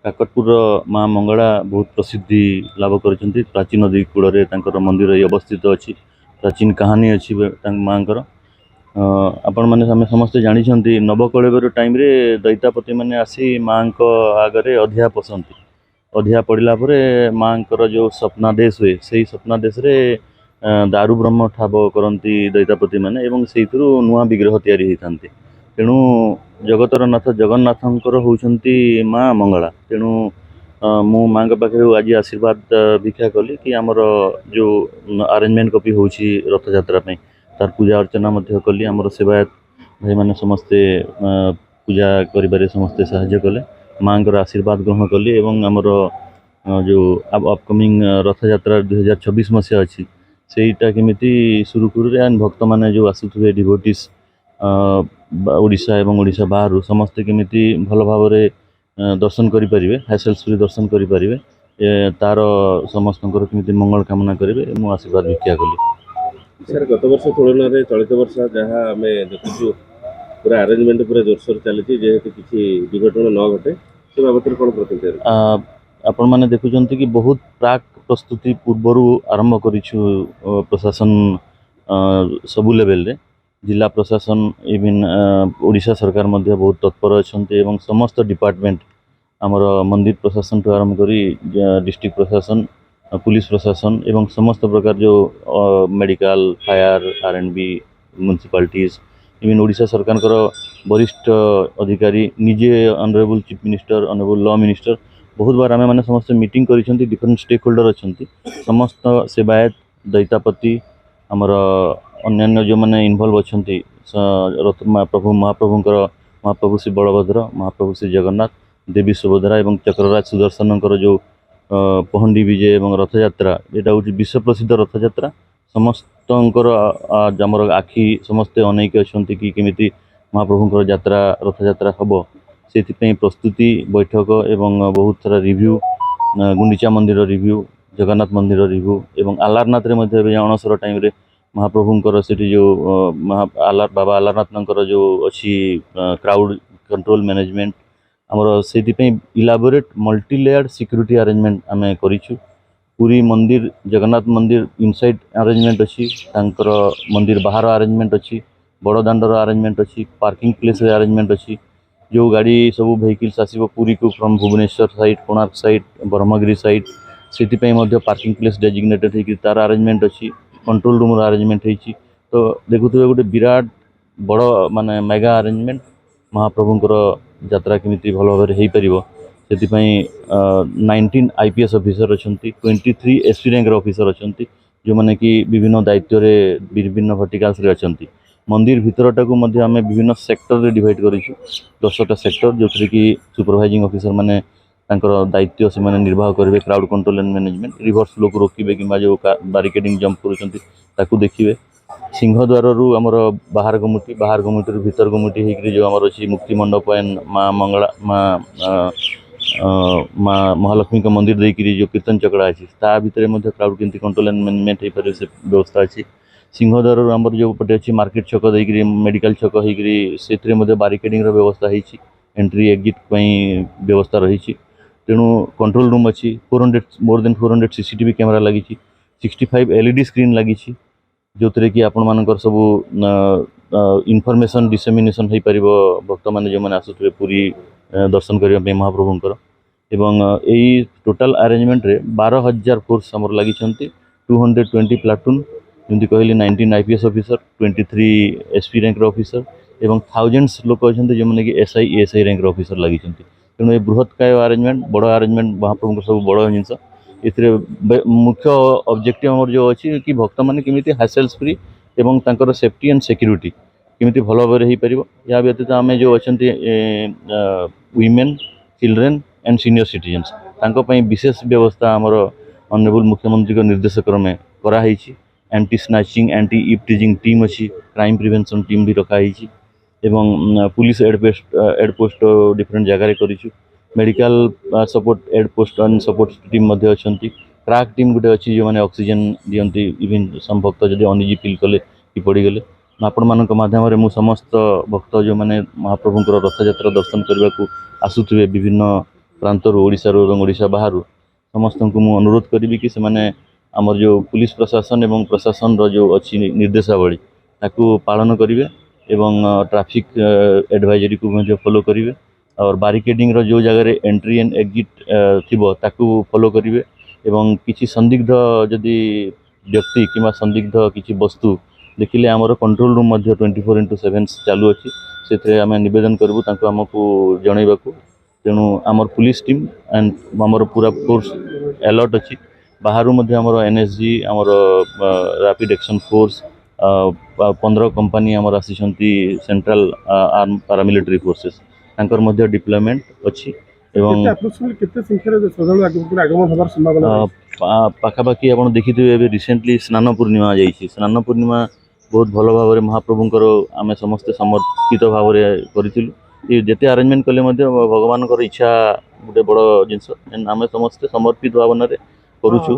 काकटपुर माँ मंगला बहुत प्रसिद्धि लाभ कर प्राचीन नदी कूल मंदिर ये अवस्थित अच्छी प्राचीन कहानी अच्छी माँ आपण मैंने समस्ते जानते नवकलेवर टाइम रे दैतापति मैंने आसी माँ आगे अधिया पसंद अधिया पड़ा माँ जो स्वप्नादेश हुए से स्वप्नादेश रे दारु ब्रह्म ठाब करती दैतापति मैंने से नुआ विग्रह या तेणु जगतर नाथ जगन्नाथंकर होउछंती माँ मंगला तेणु मु माँ पाखे आज आशीर्वाद भिक्षा कली कि आमर जो अरेंजमेंट कपि होउछि रथ यात्रा तार पूजा अर्चना कली आमर सेवायत भाई मैंने समस्ते पूजा करिबारे समस्ते साहाय्य कले माँ आशीर्वाद ग्रहण कली एवं आमर जो अपकमिंग रथ यात्रा 2026 मसीहा अच्छी सेटा केमिति सुरुखुरु भक्त मैंने जो आसुथिबे डिवोटीज ओडिशा एवं ओडिशा बाहर समस्ते केमिति भल भाव दर्शन करें हैसेल्स फ्री दर्शन करें तार समस्त केमिति मंगल कामना करेंगे मु आशीर्वाद भिक्षा कली। सर गत वर्ष तुलन में चलित वर्ष जहाँ आम देखु पूरा आरेंजमेंट पूरा जोरसोर चली जेहेतु किसी दुर्घटना न घटे से बाबद कौन प्रतिक्रिया आपण मैंने देखुं कि बहुत प्राक प्रस्तुति पूर्वर आरंभ करिछु प्रशासन सबु लेवल रे जिला प्रशासन इवन ओडिशा सरकार मध्य बहुत तत्पर अच्छा समस्त डिपार्टमेंट आमर मंदिर प्रशासन ठू आरंभ करी डिस्ट्रिक्ट प्रशासन पुलिस प्रशासन एवं समस्त प्रकार जो medical fire RNB municipalities even Odisha सरकार वरिष्ठ अधिकारी निजे honourable chief minister honourable law minister बहुत बार आम मैंने समस्त मीटिंग करिसेंती डिफरेंट स्टेक होल्डर अच्छा समस्त सेवायत दैतापति आमर अन्य जो मैंने इनवल्व अच्छा रथ प्रभु महाप्रभु श्री बलभद्र महाप्रभु श्री जगन्नाथ देवी सुभद्रा एवं चक्रराज सुदर्शन जो पहंडी विजय एवं रथ यात्रा यहाँ हूँ विश्व प्रसिद्ध रथ यात्रा समस्त आमर आखि समस्ते अनेक अच्छा कि केमिति महाप्रभुंर यात्रा रथ यात्रा हम से प्रस्तुति बैठक एवं बहुत सारा रिव्यू गुंडीचा मंदिर रिव्यू जगन्नाथ मंदिर रिव्यू एवं आलारनाथ रे अणसर टाइम रे महाप्रभुंर से जो बाबा आलारनाथ जो अच्छी क्राउड कंट्रोल मैनेजमेंट आमर से elaborate multi layered security arrangement आम करिछु पूरी मंदिर जगन्नाथ मंदिर इनसाइड अरेंजमेंट अच्छी मंदिर बाहर अरेंजमेंट अच्छी बड़ दांडर अरेंजमेंट अच्छी पार्किंग प्लेस अरेंजमेंट अच्छी जो गाड़ी सब व्हीकल्स आसो पूरी को from Bhubaneswar side Konark side Brahmagiri side से पार्किंग प्लेस डेजिग्नेटेड होकर तार अरेंजमेंट अच्छी कंट्रोल रूम अरेंजमेंट होती तो देखुए गोटे विराट बड़ माने मेगा अरेंजमेंट महाप्रभुंर यात्रा केमिति भल भाव हो पार से 19 आईपीएस ऑफिसर अच्छा 23 एसपी रैंक ऑफिसर अच्छा जो मैंने कि विभिन्न दायित्व विभिन्न वर्टिकाल्स रे अच्छा मंदिर भितरटा को आम विभिन्न सेक्टर रे डिवाइड करिछु 10टा सेक्टर जो कि सुपरवाइजिंग ऑफिसर माने दायित्व से माने निर्वाह करेंगे crowd control and management reverse flow को रोकवे कि जो बारिकेडिंग जंप करुँच देखिए सिंहद्वार रु आमर बाहर कमिटी भीतर कमिटी होकर जो आमर अच्छी मुक्ति मंडप एंड माँ मंगला माँ महालक्ष्मी का मंदिर देकर जो कीर्तन चकड़ा अच्छी ता भितर क्राउड केमती कंट्रोल एंड मैनेजमेंट हो पारे से व्यवस्था अच्छी सिंहद्वार आमर जो पटे अच्छी मार्केट छक देकर मेडिकल छक होकर से बारिकेडिंग व्यवस्था होती एंट्री एग्जिट व्यवस्था रही तेणु कंट्रोल रूम अच्छी 400 मोर देन 400 सीसीटीवी कैमेरा लगी 65 एलईडी स्क्रीन लगी जो थे कि आपण मानकर सब इनफॉरमेशन डिसेमिनेशन हो पार भक्त मैंने जो मैंने आसुवे पूरी दर्शन करने महाप्रभुंर एवं यही टोटाल अरेंजमेंट रे 12,000 फोर्स आमर लगी 220 प्लाटून जमी कहली 19 IPS officer 23 SP rank officer एवं थाउजेंड्स लोक अच्छा जो मैंने कि एसआई एएसआई रैंक ऑफिसर लगी तेणु ये बृहत्काय अरेंजमेंट बड़ अरेंजमेंट महाप्रभु सब बड़ जिनस मुख्य ऑब्जेक्टिव आमर जो अच्छी कि भक्त मैंने केमिति हैसेल्स फ्री एवं तांकर सेफ्टी एंड सिक्योरिटी केमिति भल भाव हो पार या व्यतीत आम जो अच्छा women children and senior citizens तांको विशेष व्यवस्था आमर ऑनरेबल मुख्यमंत्री को निर्देश क्रमे कराई anti snatching anti eve teasing team अच्छी क्राइम प्रिवेंशन टीम भी रखाई एवं पुलिस एडपोस्ट डिफरेंट जगह करूँ medical support aid post and support team अच्छा ट्रैक टीम गोटे अच्छी जो मैंने ऑक्सीजन दियंती इवन सम भक्त जब अनइजी फिल कले कि पड़गले आपण मान मध्यम मु समस्त भक्त जो मैंने महाप्रभुंर रथ यात्रा दर्शन करने को आसुवे विभिन्न प्रांतर ओडिशा और ओडिशा बाहर समस्त को मु अनुरोध करी कि से आमर जो पुलिस प्रशासन एवं प्रशासन जो अच्छी निर्देशावली ताकू पालन करेंगे एवं ट्रैफिक एडवाइजरी को फॉलो करेंगे और बारिकेडिंग रो जो जगह एंट्री एंड एग्जिट थिबो ताकू फॉलो करेंगे एवं किसी संदिग्ध जदि व्यक्ति किंवा संदिग्ध किसी वस्तु देखिले आमर कंट्रोल रूम 24/7 चालू अच्छी से आम निवेदन करूँ आमको जनइबा तेणु आमर पुलिस टीम एंड आमर पूरा फोर्स अलर्ट अच्छी बाहर आमर एनएसजी आमर रैपिड एक्शन फोर्स 15 कंपनी आमर आसी सेंट्रल आर्म पैरामिलिटरी फोर्सेस तांकर मध्य डिप्लॉयमेंट अच्छी एवं पाखापाखि आप देखिए रिसेंटली स्नान पूर्णिमा जाइए स्नान पूर्णिमा बहुत भल भाव में महाप्रभुंर आम समस्ते समर्पित भाव में जिते आरेंजमेंट कले भगवान इच्छा गोटे बड़ जिनस आम समस्ते समर्पित भावना करुचु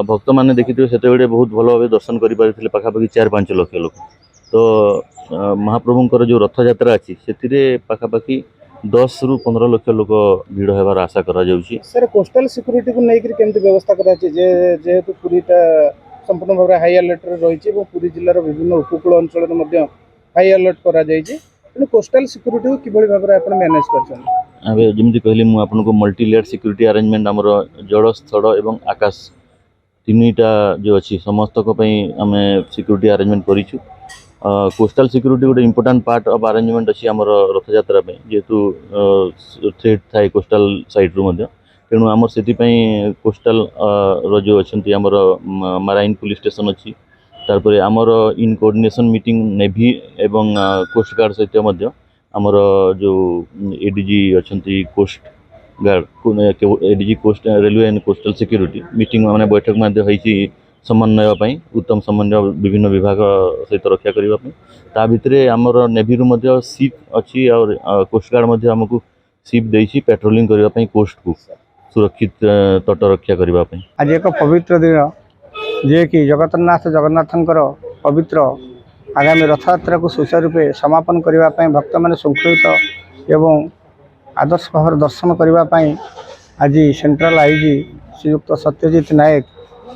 भक्त मैंने देखिए से बहुत भल भाव दर्शन करें पाखापाखि 4-5 लाख लोक तो महाप्रभुंर जो रथ यात्रा अच्छी से पाखापाखि 10 ରୁ 15 लाख लोक भिड़ होबार आशा करा जाउची। सर कोस्टल सिक्यूरीटी को लेकर केमती व्यवस्था कराची जेहेतु पुरीटा संपूर्ण भाव हाई अलर्ट रही पुरी जिलार विभिन्न उपकूल अंचल हाई अलर्ट करा कोस्टल सिक्यूरीटी को किभली भाव में मैनेज कर जमी कहली मुझे मल्टी लेयर सिक्यूरीटी अरेंजमेंट आमर जल स्थल एवं आकाश तीनटा जो अच्छी समस्त आम सिक्यूरीटी अरेंजमेंट करूँ कोस्टल सिक्यूरीटी गोटे इम्पोर्टाट पार्ट ऑफ अरेंजमेंट अच्छी आमर रथ यात्रा जेहेतु थ्रेट थाए कोस्टल साइड रू तेणु आमर से कोस्टल जो अच्छा आमर माराइन पुलिस स्टेशन अच्छी तारपर आमर इन कोऑर्डिनेशन मीटिंग नेवी एवं कोस्ट गार्ड सहित आमर जो एडीजी अच्छा coast guard ADG coast railway and coastal security meeting मैंने बैठक में समन्वय उत्तम समन्वय विभिन्न विभाग सहित रक्षा करने ता भितर आमर नेवी रू सीप अच्छी और कोस्ट गार्ड आमको सीप देसी पेट्रोलिंग करने कोस्ट को सुरक्षित तट रक्षा करने। आज एक पवित्र दिन जे कि जगन्नाथंकर पवित्र आगामी रथ यात्रा को सुचारू रूपे समापन करने भक्त मैंने श्रृंखलित एवं आदर्श भाव दर्शन करने आज सेंट्रल आईजी श्रीयुक्त सत्यजित नायक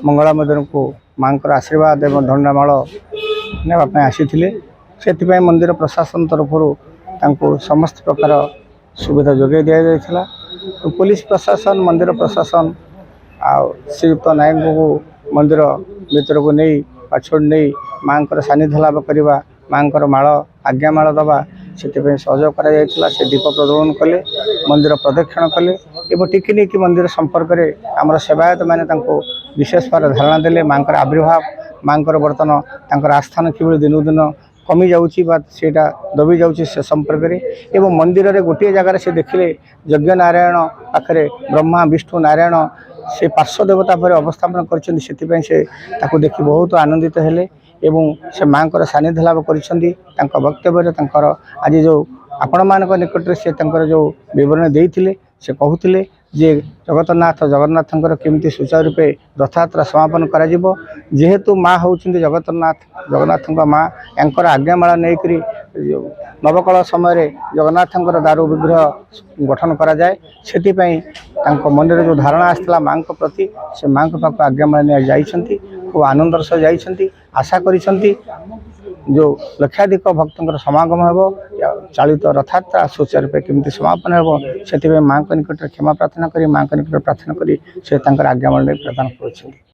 मंगला मंदिर को माँ आशीर्वाद एवं दंडामाल नापी आसी से मंदिर प्रशासन तरफ समस्त प्रकार सुविधा जोगे दि जाता पुलिस प्रशासन मंदिर प्रशासन आ श्रीयुक्त नायक को मंदिर भीतर को नहीं पाछड़ नहीं माँ सानिध्य लाभ करवा माँ माल आज्ञामाल दबा से सहयोग कर दीप प्रज्वलन कले मंदिर प्रदक्षिण कले एवं टिकिनिकी मंदिर संपर्क में आमर सेवायत मैंने विशेष भाव धारणा देले माँ आविर्भाव माँ बर्तन तर आस्थान कि दिनू दिन कमी जाटा दबी जाऊँगी से संपर्क में एवं मंदिर में गोटे जगार से देखिले यज्ञ नारायण पाखे ब्रह्मा विष्णु नारायण से पार्श्व देवता पर अवस्थापन कर से देखि बहुत आनंदित हेले एवं से माँ सानिध्य लाभ कर वक्तव्य आज जो आपण मान निकट से जो विवरण देते से कहते जे जगन्नाथंकर केमती सुचारू रूपे रथ यात्रा समापन करा जेहेतु माँ होउछन्ति जगन्नाथ माँ यांकर आज्ञामाला नहीं नवकल समय जगन्नाथंकर दारू विग्रह गठन करा जाए सेतिपई मन जो धारणा आसला माँ प्रति से माँ पाक आज्ञामाला नहीं खूब आनंदर सह जाइछन्ति आशा करिछन्ति जो लक्षाधिक भक्तों समागम हो चलित रथयात्रा सुचारू रूपे केमती समापन हो से माँ निकट क्षमा प्रार्थना करी माँ निकट प्रार्थना करी से आज्ञामाला प्रदान कर।